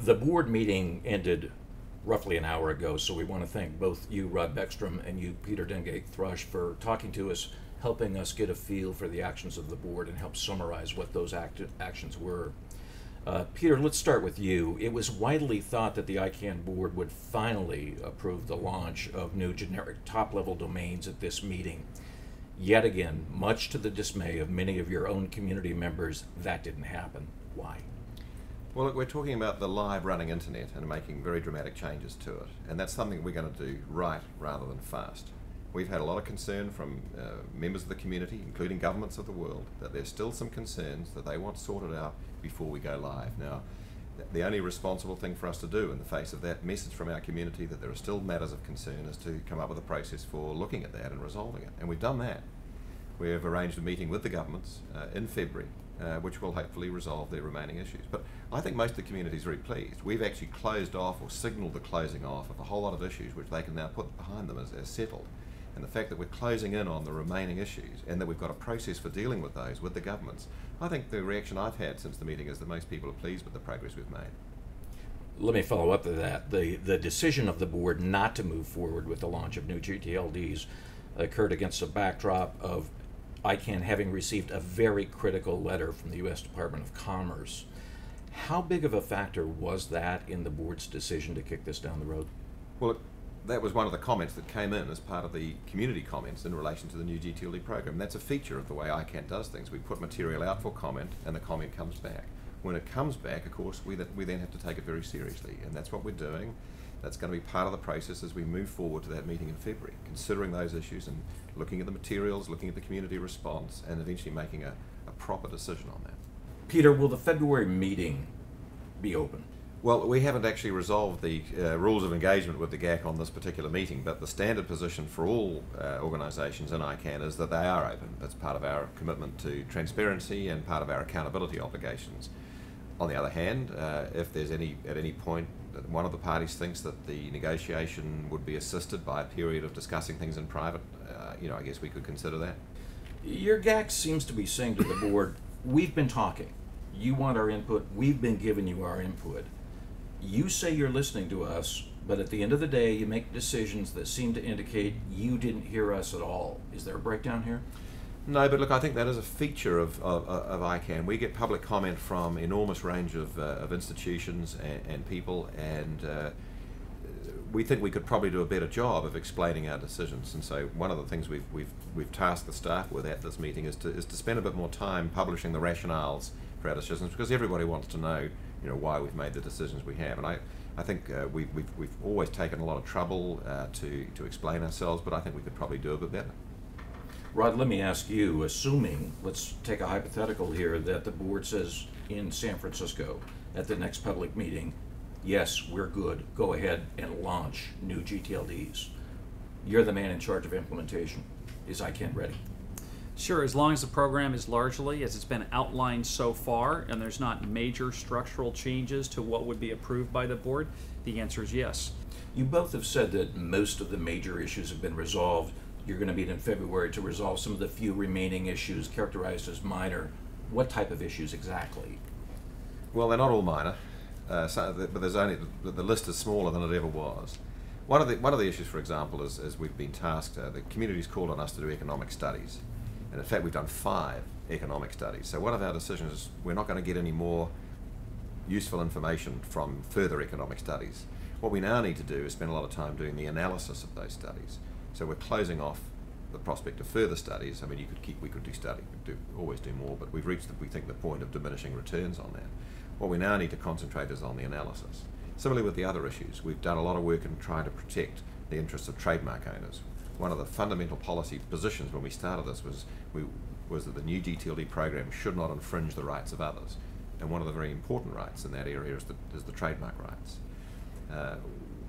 The board meeting ended roughly an hour ago, so we want to thank both you, Rod Beckstrom, and you, Peter Dengate Thrush, for talking to us, helping us get a feel for the actions of the board and help summarize what those actions were. Peter, let's start with you. It was widely thought that the ICANN board would finally approve the launch of new generic top-level domains at this meeting. Yet again, much to the dismay of many of your own community members, that didn't happen. Why? Well, look, we're talking about the live running internet and making very dramatic changes to it, and that's something we're going to do right rather than fast. We've had a lot of concern from members of the community, including governments of the world, that there's still some concerns that they want sorted out before we go live. Now, the only responsible thing for us to do in the face of that message from our community that there are still matters of concern is to come up with a process for looking at that and resolving it. And we've done that. We have arranged a meeting with the governments in February, which will hopefully resolve their remaining issues. But I think most of the community is very pleased. We've actually closed off or signalled the closing off of a whole lot of issues which they can now put behind them as settled. And the fact that we're closing in on the remaining issues and that we've got a process for dealing with those with the governments, I think the reaction I've had since the meeting is that most people are pleased with the progress we've made. Let me follow up to that. The decision of the board not to move forward with the launch of new GTLDs occurred against a backdrop of ICANN having received a very critical letter from the U.S. Department of Commerce. How big of a factor was that in the board's decision to kick this down the road? Well, that was one of the comments that came in as part of the community comments in relation to the new GTLD program. That's a feature of the way ICANN does things. We put material out for comment and the comment comes back. When it comes back, of course, we then have to take it very seriously, and that's what we're doing. That's going to be part of the process as we move forward to that meeting in February, considering those issues and looking at the materials, looking at the community response, and eventually making a proper decision on that. Peter, will the February meeting be open? Well, we haven't actually resolved the rules of engagement with the GAC on this particular meeting, but the standard position for all organisations in ICANN is that they are open. That's part of our commitment to transparency and part of our accountability obligations. On the other hand, if there's at any point that one of the parties thinks that the negotiation would be assisted by a period of discussing things in private, I guess we could consider that. Your GAC seems to be saying to the board, we've been talking. You want our input, we've been giving you our input. You say you're listening to us, but at the end of the day, you make decisions that seem to indicate you didn't hear us at all. Is there a breakdown here? No, but look, I think that is a feature of ICANN. We get public comment from enormous range of institutions and people, and we think we could probably do a better job of explaining our decisions. And so one of the things we've tasked the staff with at this meeting is to spend a bit more time publishing the rationales for our decisions, because everybody wants to know why we've made the decisions we have. And I think we've always taken a lot of trouble to explain ourselves, but I think we could probably do a bit better. Rod, let me ask you, assuming, let's take a hypothetical here, that the board says in San Francisco at the next public meeting, yes, we're good, go ahead and launch new GTLDs. You're the man in charge of implementation. Is ICANN ready? Sure, as long as the program is largely as it's been outlined so far and there's not major structural changes to what would be approved by the board, the answer is yes. You both have said that most of the major issues have been resolved. You're going to meet in February to resolve some of the few remaining issues characterized as minor. What type of issues exactly? Well, they're not all minor, but there's only the list is smaller than it ever was. One of the issues, for example, is as we've been tasked, the community's called on us to do economic studies. And in fact, we've done 5 economic studies. So one of our decisions is we're not going to get any more useful information from further economic studies. What we now need to do is spend a lot of time doing the analysis of those studies. So we're closing off the prospect of further studies. I mean, we could always do more, but we've reached, we think, the point of diminishing returns on that. What we now need to concentrate is on the analysis. Similarly with the other issues, we've done a lot of work in trying to protect the interests of trademark owners. One of the fundamental policy positions when we started this was that the new GTLD program should not infringe the rights of others. And one of the very important rights in that area is the trademark rights.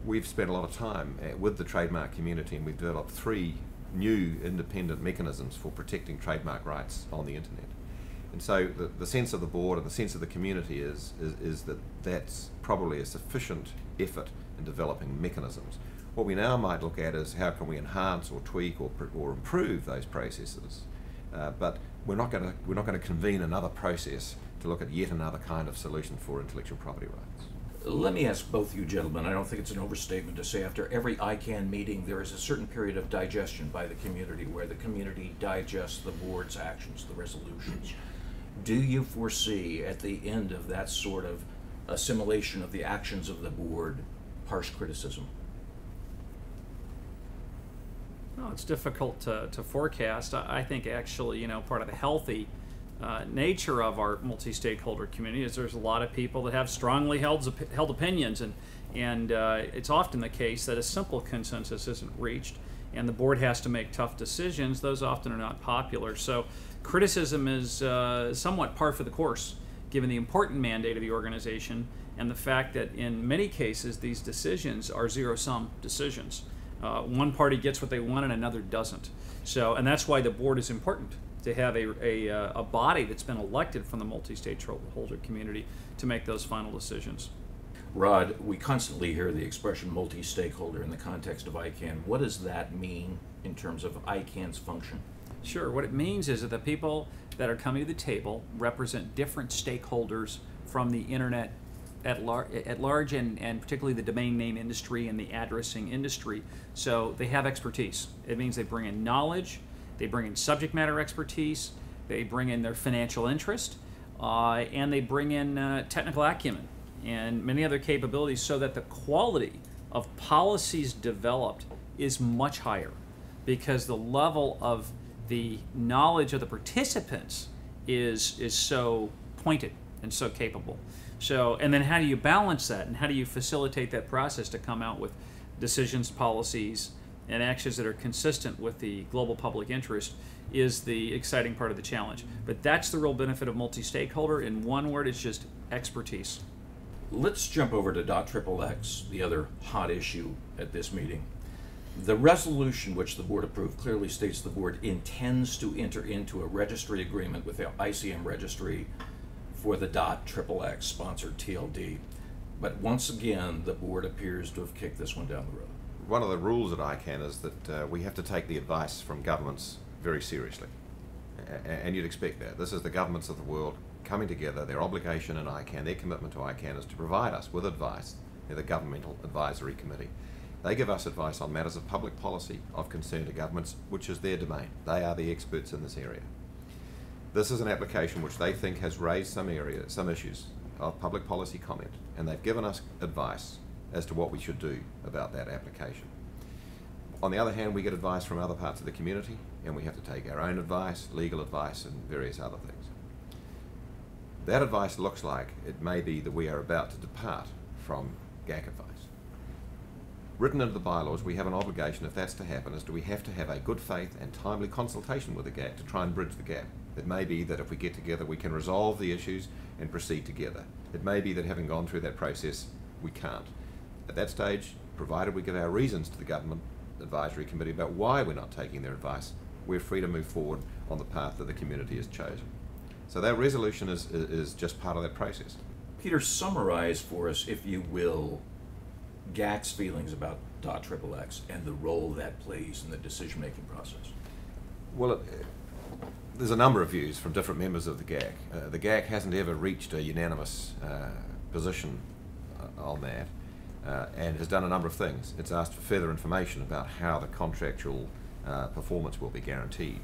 We've spent a lot of time with the trademark community, and we've developed 3 new independent mechanisms for protecting trademark rights on the internet. And so the sense of the board and the sense of the community is that that's probably a sufficient effort in developing mechanisms. What we now might look at is how can we enhance or tweak or improve those processes, but we're not going to convene another process to look at yet another kind of solution for intellectual property rights. Let me ask both you gentlemen, I don't think it's an overstatement to say after every ICANN meeting there is a certain period of digestion by the community where the community digests the board's actions, the resolutions. Do you foresee at the end of that sort of assimilation of the actions of the board harsh criticism? Well, it's difficult to forecast. I think actually, part of the healthy nature of our multi-stakeholder community is there's a lot of people that have strongly held opinions, and it's often the case that a simple consensus isn't reached, and the board has to make tough decisions. Those often are not popular. So criticism is somewhat par for the course, given the important mandate of the organization and the fact that in many cases these decisions are zero-sum decisions. One party gets what they want and another doesn't. So, and that's why the board is important, to have a body that's been elected from the multi-stakeholder community to make those final decisions. Rod, we constantly hear the expression multi-stakeholder in the context of ICANN. What does that mean in terms of ICANN's function? Sure. What it means is that the people that are coming to the table represent different stakeholders from the internet at large, and particularly the domain name industry and the addressing industry. So they have expertise. It means they bring in knowledge, they bring in subject matter expertise, they bring in their financial interest, and they bring in technical acumen and many other capabilities, so that the quality of policies developed is much higher, because the level of the knowledge of the participants is so pointed and so capable. So, and then how do you balance that, and how do you facilitate that process to come out with decisions, policies, and actions that are consistent with the global public interest is the exciting part of the challenge. But that's the real benefit of multi-stakeholder. In one word, it's just expertise. Let's jump over to .XXX, the other hot issue at this meeting. The resolution which the board approved clearly states the board intends to enter into a registry agreement with the ICM registry for the .XXX sponsored TLD. But once again, the board appears to have kicked this one down the road. One of the rules at ICANN is that we have to take the advice from governments very seriously. And you'd expect that. This is the governments of the world coming together. Their obligation in ICANN, their commitment to ICANN, is to provide us with advice. They're the Governmental Advisory Committee. They give us advice on matters of public policy of concern to governments, which is their domain. They are the experts in this area. This is an application which they think has raised some issues of public policy comment, and they've given us advice as to what we should do about that application. On the other hand, we get advice from other parts of the community, and we have to take our own advice, legal advice, and various other things. That advice looks like it may be that we are about to depart from GAC advice. Written into the bylaws, we have an obligation, if that's to happen, is do we have to have a good faith and timely consultation with the GAC to try and bridge the gap. It may be that if we get together, we can resolve the issues and proceed together. It may be that having gone through that process, we can't. At that stage, provided we give our reasons to the Government Advisory Committee about why we're not taking their advice, we're free to move forward on the path that the community has chosen. So that resolution is just part of that process. Peter, summarize for us, if you will, GAC's feelings about .XXX and the role that plays in the decision-making process. Well, there's a number of views from different members of the GAC. The GAC hasn't ever reached a unanimous position on that, and has done a number of things. It's asked for further information about how the contractual performance will be guaranteed.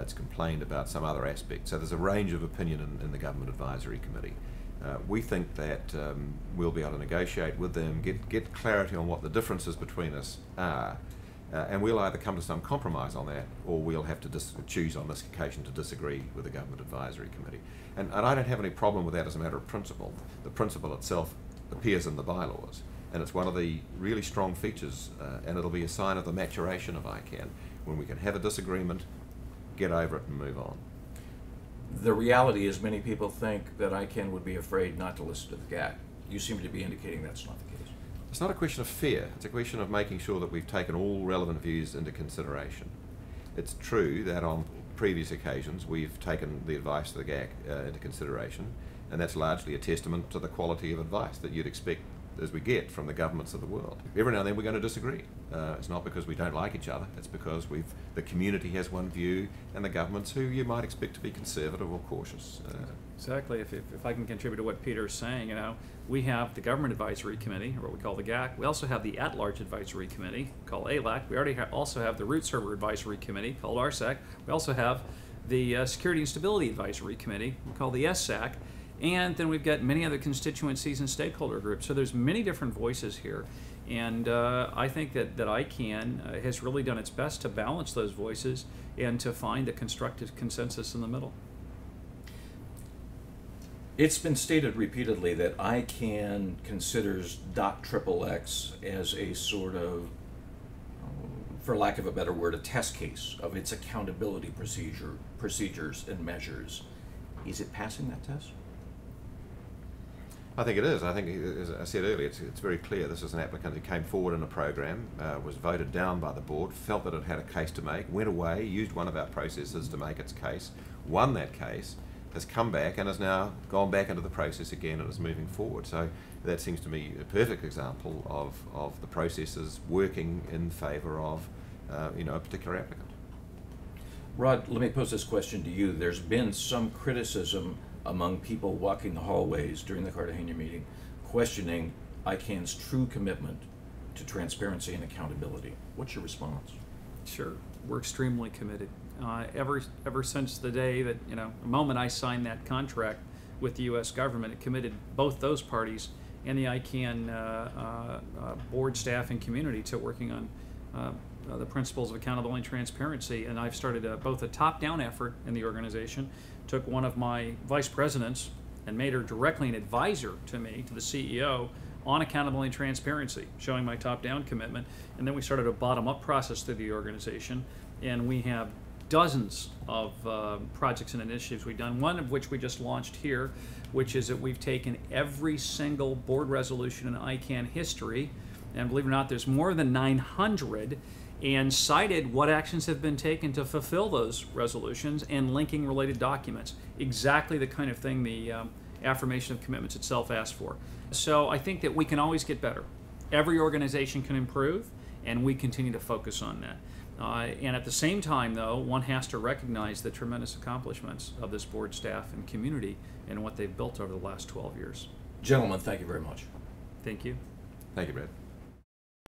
It's complained about some other aspects. So there's a range of opinion in the Government Advisory Committee. We think that we'll be able to negotiate with them, get clarity on what the differences between us are, and we'll either come to some compromise on that, or we'll have to choose on this occasion to disagree with the Government Advisory Committee. And I don't have any problem with that as a matter of principle. The principle itself appears in the bylaws, and it's one of the really strong features, and it'll be a sign of the maturation of ICANN, when we can have a disagreement, get over it and move on. The reality is many people think that ICANN would be afraid not to listen to the GAC. You seem to be indicating that's not the case. It's not a question of fear, it's a question of making sure that we've taken all relevant views into consideration. It's true that on previous occasions we've taken the advice of the GAC into consideration, and that's largely a testament to the quality of advice that you'd expect as we get from the governments of the world. Every now and then we're going to disagree. It's not because we don't like each other, it's because the community has one view and the governments who you might expect to be conservative or cautious. Exactly. If I can contribute to what Peter's saying, we have the Government Advisory Committee, or what we call the GAC. We also have the At-Large Advisory Committee, called ALAC. We already also have the Root Server Advisory Committee, called RSAC. We also have the Security and Stability Advisory Committee, called the SSAC. And then we've got many other constituencies and stakeholder groups. So there's many different voices here. And I think that ICANN has really done its best to balance those voices and to find a constructive consensus in the middle. It's been stated repeatedly that ICANN considers .XXX as a sort of, for lack of a better word, a test case of its accountability procedures and measures. Is it passing that test? I think it is. I think, as I said earlier, it's very clear this is an applicant who came forward in a program, was voted down by the board, felt that it had a case to make, went away, used one of our processes to make its case, won that case, has come back and has now gone back into the process again and is moving forward. So that seems to me a perfect example of the processes working in favour of a particular applicant. Rod, let me pose this question to you. There's been some criticism among people walking the hallways during the Cartagena meeting, questioning ICANN's true commitment to transparency and accountability. What's your response? Sure, we're extremely committed. Ever since the day that, the moment I signed that contract with the U.S. government, it committed both those parties and the ICANN board, staff, and community to working on the principles of accountability and transparency. And I've started both a top-down effort in the organization, took one of my vice presidents and made her directly an advisor to me, to the CEO, on accountability and transparency, showing my top-down commitment. And then we started a bottom-up process through the organization, and we have dozens of projects and initiatives we've done, one of which we just launched here, which is that we've taken every single board resolution in ICANN history, and believe it or not, there's more than 900, and cited what actions have been taken to fulfill those resolutions and linking related documents. Exactly the kind of thing the affirmation of commitments itself asked for. So I think that we can always get better. Every organization can improve, and we continue to focus on that. And at the same time, though, one has to recognize the tremendous accomplishments of this board, staff, and community and what they've built over the last 12 years. Gentlemen, thank you very much. Thank you. Thank you, Brad.